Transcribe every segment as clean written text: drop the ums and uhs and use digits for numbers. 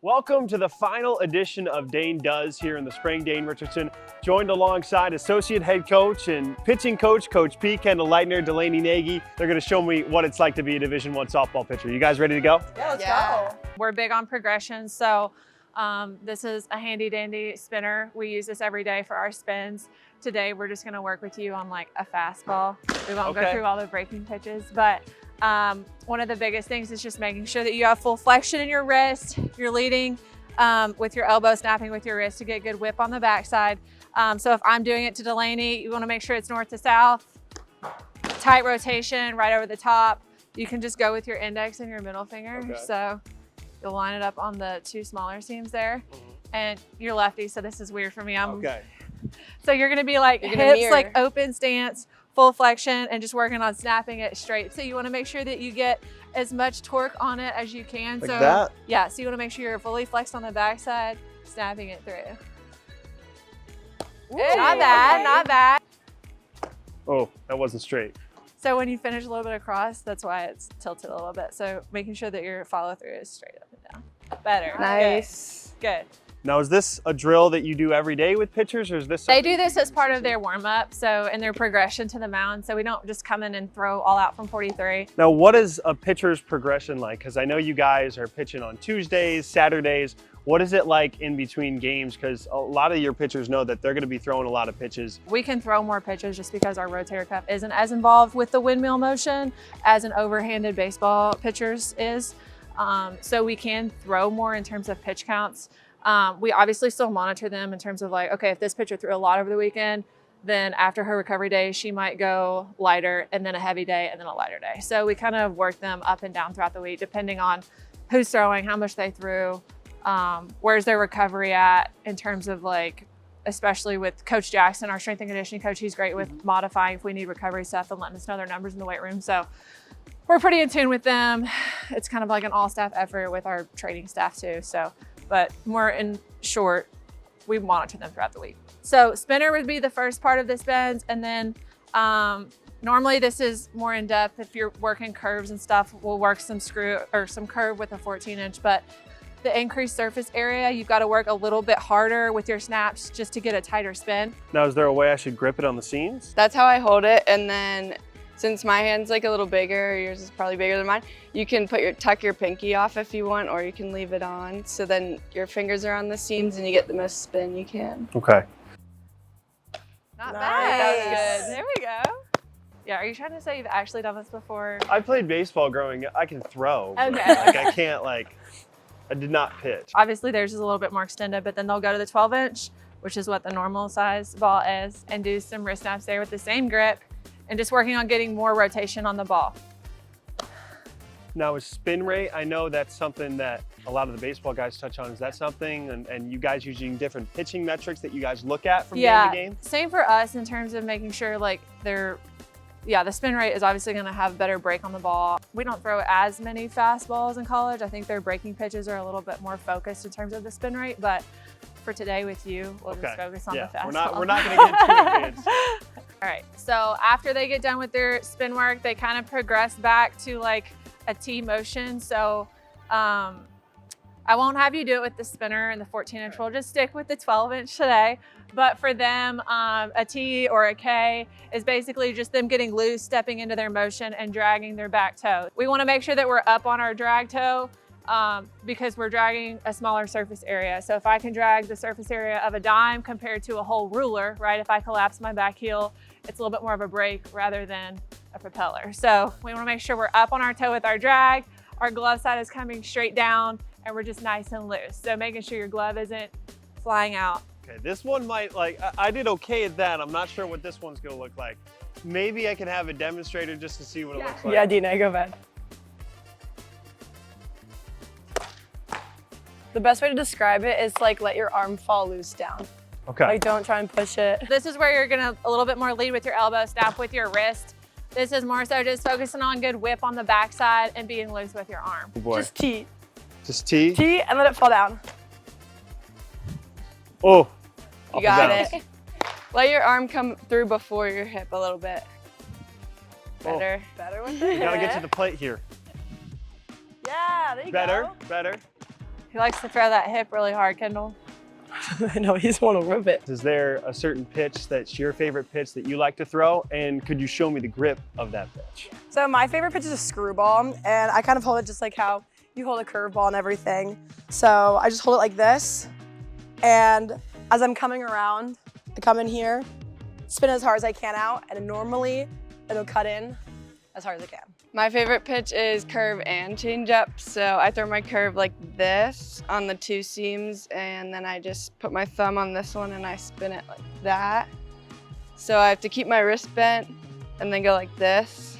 Welcome to the final edition of Dane Does here in the spring. Dane Richardson, joined alongside Associate Head Coach and Pitching Coach, Coach P. Kendall Leitner, Delaney Nagy. They're going to show me what it's like to be a Division I softball pitcher. You guys ready to go? Yeah, let's go. We're big on progression, so this is a handy dandy spinner. We use this every day for our spins. Today, we're just going to work with you on like a fastball. We won't go through all the breaking pitches, but one of the biggest things is just making sure that you have full flexion in your wrist. You're leading with your elbow, snapping with your wrist to get good whip on the backside. So if I'm doing it to Delaney, you want to make sure it's north to south, tight rotation right over the top. You can just go with your index and your middle finger. So you'll line it up on the two smaller seams there. And you're lefty, so this is weird for me. So you're going to be like hips, like open stance, full flexion, and just working on snapping it straight. So you want to make sure that you get as much torque on it as you can. Like so that? Yeah, so you want to make sure you're fully flexed on the backside, snapping it through. Ooh, not bad, not bad. Oh, that wasn't straight. So when you finish a little bit across, that's why it's tilted a little bit. So making sure that your follow through is straight up and down. Better. Nice. Good. Now, is this a drill that you do every day with pitchers, or is this They do this as part of their warm-up, so in their progression to the mound. So we don't just come in and throw all out from 43. Now, what is a pitcher's progression like? Because I know you guys are pitching on Tuesdays, Saturdays. What is it like in between games? Because a lot of your pitchers know that they're going to be throwing a lot of pitches. We can throw more pitches just because our rotator cuff isn't as involved with the windmill motion as an overhanded baseball pitcher's is. So we can throw more in terms of pitch counts. We obviously still monitor them in terms of like, okay, if this pitcher threw a lot over the weekend, then after her recovery day, she might go lighter and then a heavy day and then a lighter day. So we kind of work them up and down throughout the week, depending on who's throwing, how much they threw, where's their recovery at in terms of like, especially with Coach Jackson, our strength and conditioning coach, he's great with modifying if we need recovery stuff and letting us know their numbers in the weight room. So we're pretty in tune with them. It's kind of like an all staff effort with our training staff too. So, but more in short, we monitor them throughout the week. So spinner would be the first part of the spins. And then normally this is more in depth. If you're working curves and stuff, we'll work some screw or some curve with a 14-inch, but the increased surface area, you've got to work a little bit harder with your snaps just to get a tighter spin. Now, is there a way I should grip it on the seams? That's how I hold it. And then since my hand's like a little bigger, yours is probably bigger than mine, you can tuck your pinky off if you want, or you can leave it on. So then your fingers are on the seams and you get the most spin you can. Okay. Not bad. That was good. There we go. Yeah, are you trying to say you've actually done this before? I played baseball growing up. I can throw. Okay. Like I can't I did not pitch. Obviously theirs is a little bit more extended, but then they'll go to the 12-inch, which is what the normal size ball is, and do some wrist snaps there with the same grip and just working on getting more rotation on the ball. Now, with spin rate, I know that's something that a lot of the baseball guys touch on. Is that something, and you guys using different pitching metrics that you guys look at from game to game? Same for us in terms of making sure like the spin rate is obviously going to have better break on the ball. We don't throw as many fastballs in college. I think their breaking pitches are a little bit more focused in terms of the spin rate, but for today with you, we'll just focus on the fastball. We're not going to get too advanced. All right, so after they get done with their spin work, they kind of progress back to like a T motion. So I won't have you do it with the spinner and the 14-inch. We'll just stick with the 12-inch today. But for them, a T or a K is basically just them getting loose, stepping into their motion and dragging their back toe. We want to make sure that we're up on our drag toe because we're dragging a smaller surface area. So if I can drag the surface area of a dime compared to a whole ruler, right? If I collapse my back heel, it's a little bit more of a break rather than a propeller. So we want to make sure we're up on our toe with our drag. Our glove side is coming straight down and we're just nice and loose. So making sure your glove isn't flying out. Okay, this one might I did okay at that. I'm not sure what this one's gonna look like. Maybe I can have a demonstrator just to see what it looks like. Yeah, Dina, go ahead. The best way to describe it is like let your arm fall loose down. Okay. Like don't try and push it. This is where you're gonna a little bit more lead with your elbow, snap with your wrist. This is more so just focusing on good whip on the backside and being loose with your arm. Oh boy. Just T. Just T? T and let it fall down. Oh. You got it. Let your arm come through before your hip a little bit. Better. Oh. Better with it. You gotta get to the plate here. Yeah, there you Better, go. better. He likes to throw that hip really hard, Kendall. I know, he just want to rip it. Is there a certain pitch that's your favorite pitch that you like to throw? And could you show me the grip of that pitch? So my favorite pitch is a screwball, and I kind of hold it just like how you hold a curveball and everything. So I just hold it like this, and as I'm coming around, I come in here, spin as hard as I can out, and normally it'll cut in as hard as I can. My favorite pitch is curve and change up. So I throw my curve like this on the 2 seams, and then I just put my thumb on this one and I spin it like that. So I have to keep my wrist bent and then go like this.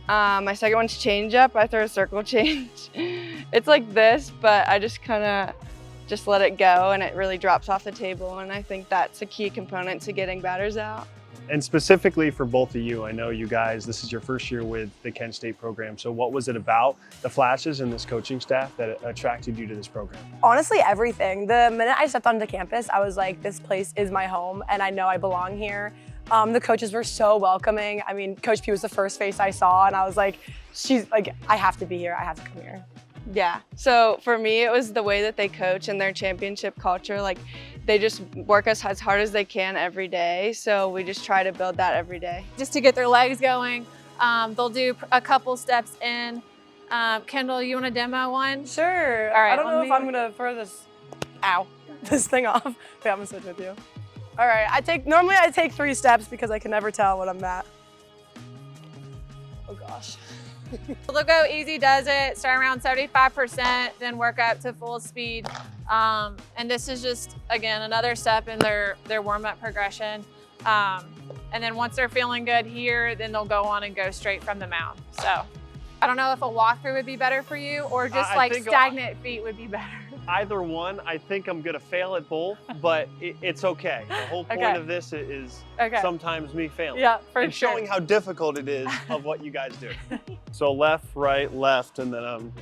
My second one's change up. I throw a circle change. It's like this, but I just kind of just let it go and it really drops off the table. And I think that's a key component to getting batters out. And specifically for both of you, I know you guys, this is your first year with the Kent State program. So what was it about the flashes and this coaching staff that attracted you to this program? Honestly, everything. The minute I stepped onto campus, I was like, this place is my home and I know I belong here. The coaches were so welcoming. I mean, Coach P was the first face I saw and I was like, she's like, I have to be here, I have to come here. Yeah, so for me, it was the way that they coach and their championship culture. Like, they just work us as hard as they can every day. So we just try to build that every day. Just to get their legs going. They'll do a couple steps in. Kendall, you want to demo one? Sure. All right, I don't know if I'm gonna throw this, this thing off. Wait, I'm gonna switch with you. All right, normally I take 3 steps because I can never tell what I'm at. Oh gosh. They'll go easy does it, start around 75%, then work up to full speed. And this is just, again, another step in their warm-up progression. And then once they're feeling good here, then they'll go on and go straight from the mound. So I don't know if a walkthrough would be better for you or just like stagnant feet would be better. Either one, I think I'm gonna fail at both, but it's okay. The whole point of this is sometimes me failing. Yeah, for and sure. showing how difficult it is of what you guys do. So left, right, left, and then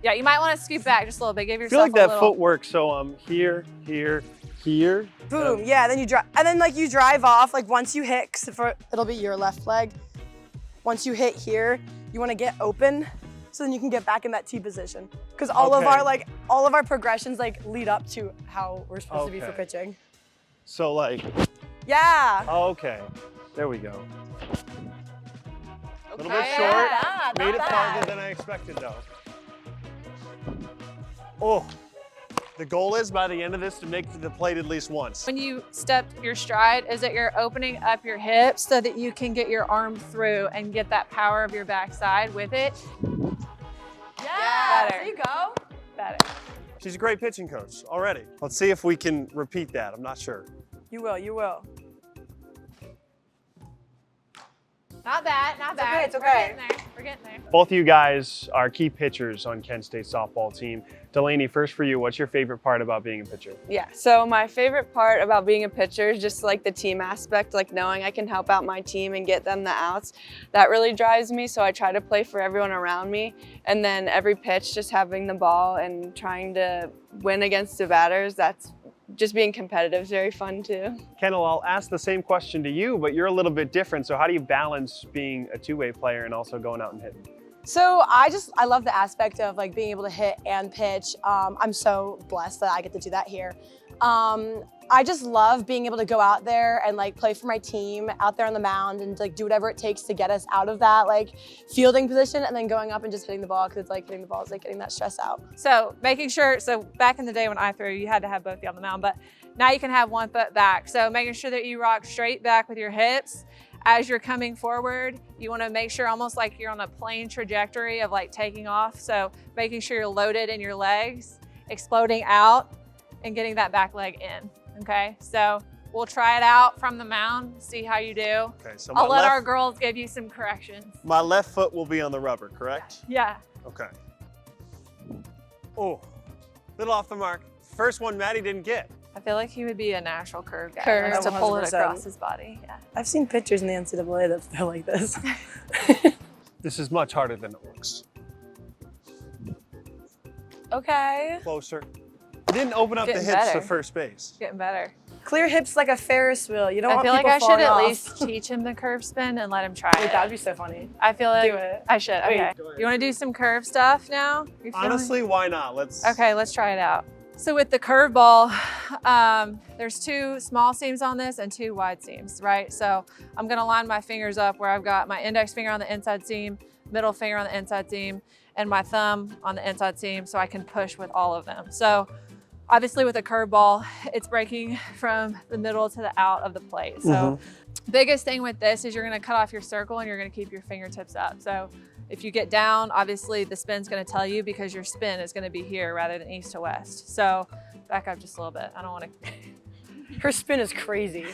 Yeah, you might want to scoop back just a little bit. Give I yourself feel like that a little. footwork. So I'm here, here, here. Boom, yeah, then you drive, and then like you drive off, like once you hit, it'll be your left leg. Once you hit here, you wanna get open, so then you can get back in that T position. Because all of our progressions like lead up to how we're supposed to be for pitching. So like, yeah. okay, there we go. A little bit Okay. short, Not made it bad. farther than I expected though. Oh, the goal is by the end of this to make the plate at least once. When you step your stride is that you're opening up your hips so that you can get your arm through and get that power of your backside with it. Yeah, Better. there you go. Better. She's a great pitching coach already. Let's see if we can repeat that. I'm not sure. You will, you will. Not bad, not bad. It's okay. We're getting there. We're getting there. Both of you guys are key pitchers on Kent State softball team. Delaney, first for you, what's your favorite part about being a pitcher? Yeah, so my favorite part about being a pitcher is just like the team aspect, like knowing I can help out my team and get them the outs. That really drives me, so I try to play for everyone around me. And then every pitch, just having the ball and trying to win against the batters, that's just being competitive is very fun too. Kendall, I'll ask the same question to you, but you're a little bit different. So how do you balance being a two-way player and also going out and hitting? So I love the aspect of like being able to hit and pitch. I'm so blessed that I get to do that here. I just love being able to go out there and like play for my team out there on the mound and like do whatever it takes to get us out of that like fielding position and then going up and just hitting the ball because it's like hitting the ball is like getting that stress out. So making sure, so back in the day when I threw, you had to have both feet on the mound, but now you can have one foot back. So making sure that you rock straight back with your hips. As you're coming forward, you want to make sure almost like you're on a plane trajectory of like taking off. So making sure you're loaded in your legs, exploding out and getting that back leg in. Okay, so we'll try it out from the mound, see how you do. Okay, so I'll let our girls give you some corrections. my left foot will be on the rubber, correct? Yeah. Okay. Oh, little off the mark. First one Maddie didn't get. I feel like he would be a natural curve guy. Curve. Likes to pull it 100%. across his body. Yeah. I've seen pictures in the NCAA that they're like this. This is much harder than it looks. Okay. Closer. You didn't open up the Getting hips better. to first base. Getting better. Clear hips like a Ferris wheel. You don't I want feel like people I should falling at off. least teach him the curve spin and let him try Wait, it. that would be so funny. I feel like Do it. I should. Wait, Okay. You want to do some curve stuff now? You feeling- Honestly, why not? Let's. Okay, let's try it out. So with the curveball, there's 2 small seams on this and 2 wide seams, right? So I'm gonna line my fingers up where I've got my index finger on the inside seam, middle finger on the inside seam, and my thumb on the inside seam so I can push with all of them. So obviously with a curveball, it's breaking from the middle to the out of the plate. So biggest thing with this is you're gonna cut off your circle and you're gonna keep your fingertips up. So if you get down, obviously the spin's gonna tell you because your spin is gonna be here rather than east to west. So back up just a little bit. I don't wanna. Her spin is crazy.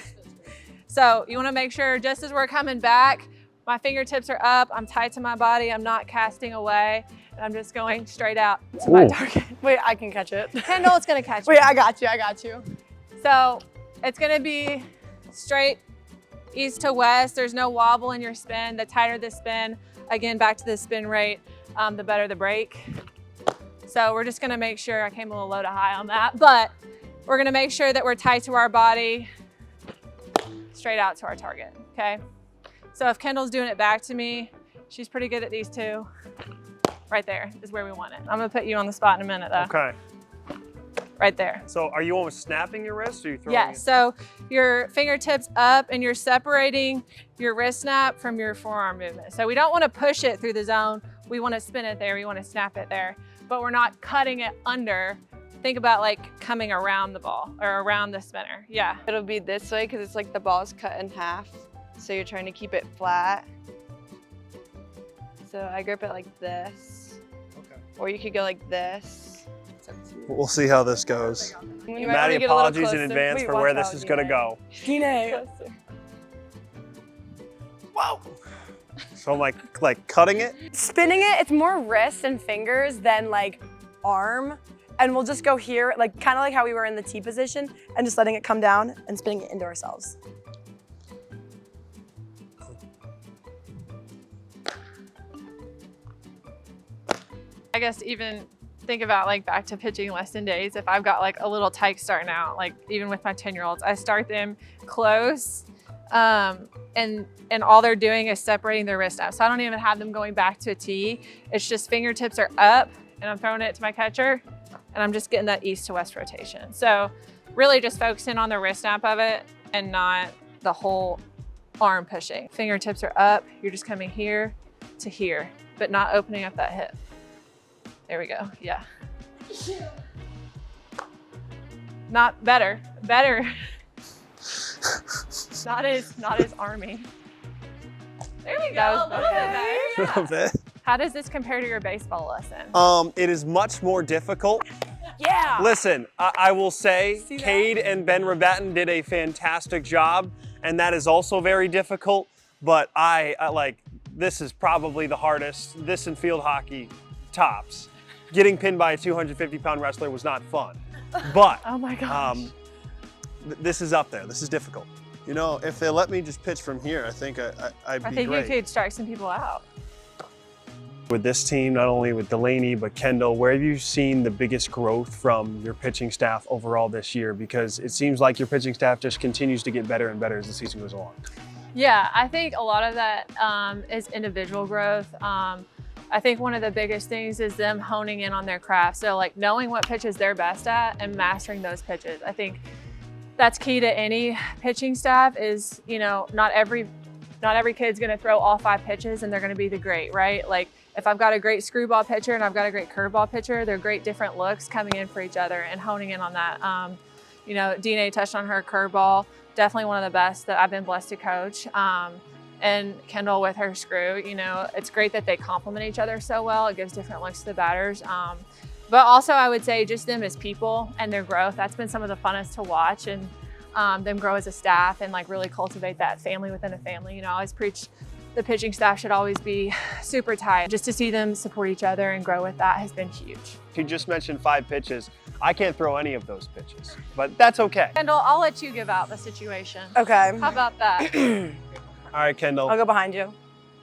So you wanna make sure just as we're coming back, my fingertips are up, I'm tight to my body, I'm not casting away, and I'm just going straight out to my target. Wait, I can catch it. Kendall is gonna catch Wait, me. I got you. So it's gonna be straight east to west. There's no wobble in your spin. The tighter the spin, again, back to the spin rate, the better the break. So we're just gonna make sure, I came a little low to high on that, but we're gonna make sure that we're tight to our body, straight out to our target, okay? So if Kendall's doing it back to me, she's pretty good at these 2. Right there is where we want it. I'm gonna put you on the spot in a minute though. Okay. Right there. So are you almost snapping your wrist or are you throwing Yeah, it? so your fingertips up and you're separating your wrist snap from your forearm movement. So we don't want to push it through the zone. We want to spin it there. We want to snap it there, but we're not cutting it under. Think about like coming around the ball or around the spinner. Yeah. It'll be this way because it's like the ball's cut in half. So you're trying to keep it flat. So I grip it like this. Okay. Or you could go like this. We'll see how this goes. You might wanna Maddie, get a little apologies in closer. advance Wait, for watch where this out, is gonna Dane. go. Dane. Whoa! So I'm like cutting it. Spinning it, it's more wrist and fingers than like arm. And we'll just go here, like kind of like how we were in the T position and just letting it come down and spinning it into ourselves. I guess even think about like back to pitching lesson days. If I've got like a little tyke starting out, like even with my 10-year-olds, I start them close and all they're doing is separating their wrist up. So I don't even have them going back to a T. It's just fingertips are up and I'm throwing it to my catcher and I'm just getting that east to west rotation. So really just focusing on the wrist snap of it and not the whole arm pushing. Fingertips are up, you're just coming here to here, but not opening up that hip. There we go, yeah. Not better, better. not as army. There we go, a little bit better, A little bit. How does this compare to your baseball lesson? It is much more difficult. Yeah. Listen, I will say, See that? Cade and Ben Rabatin did a fantastic job, and that is also very difficult. But I like, this is probably the hardest. This in field hockey, tops. Getting pinned by a 250-pound wrestler was not fun. But Oh my gosh. this is up there. This is difficult. You know, if they let me just pitch from here, I think I'd I be think great. you could strike some people out. With this team, not only with Delaney, but Kendall, where have you seen the biggest growth from your pitching staff overall this year? Because it seems like your pitching staff just continues to get better and better as the season goes along. Yeah, I think a lot of that is individual growth. I think one of the biggest things is them honing in on their craft. So like knowing what pitches they're best at and mastering those pitches. I think that's key to any pitching staff is, you know, not every kid's gonna throw all 5 pitches and they're gonna be the great, right? Like if I've got a great screwball pitcher and I've got a great curveball pitcher, they're great different looks coming in for each other and honing in on that. You know, Dane touched on her curveball, definitely one of the best that I've been blessed to coach. And Kendall with her screw, you know, it's great that they complement each other so well. It gives different looks to the batters. But also I would say just them as people and their growth. That's been some of the funnest to watch and them grow as a staff and like really cultivate that family within a family. You know, I always preach the pitching staff should always be super tight. Just to see them support each other and grow with that has been huge. You just mentioned 5 pitches. I can't throw any of those pitches, but that's okay. Kendall, I'll let you give out the situation. Okay. How about that? All right, Kendall. I'll go behind you.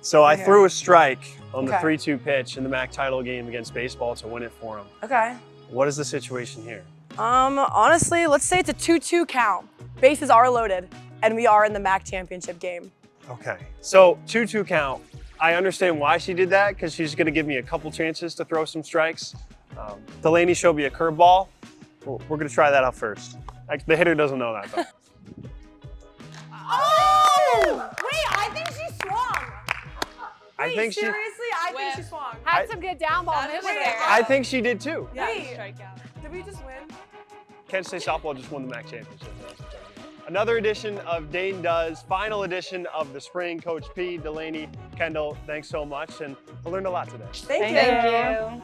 So I Okay. threw a strike on the Okay. 3-2 pitch in the MAC title game against baseball to win it for him. Okay. What is the situation here? Honestly, let's say it's a 2-2 count. Bases are loaded, and we are in the MAC championship game. Okay. So 2-2 count. I understand why she did that because she's going to give me a couple chances to throw some strikes. Delaney showed me a curveball. We're going to try that out first. The hitter doesn't know that though. Oh! Wait, I think she swung. I think seriously, I think she swung. Had some good down ball movement there. I think she did too. Wait, did we just win? Kansas State softball just won the MAC championship. Another edition of Dane Does, final edition of the spring. Coach P, Delaney, Kendall, thanks so much, and I learned a lot today. Thank you. Thank you.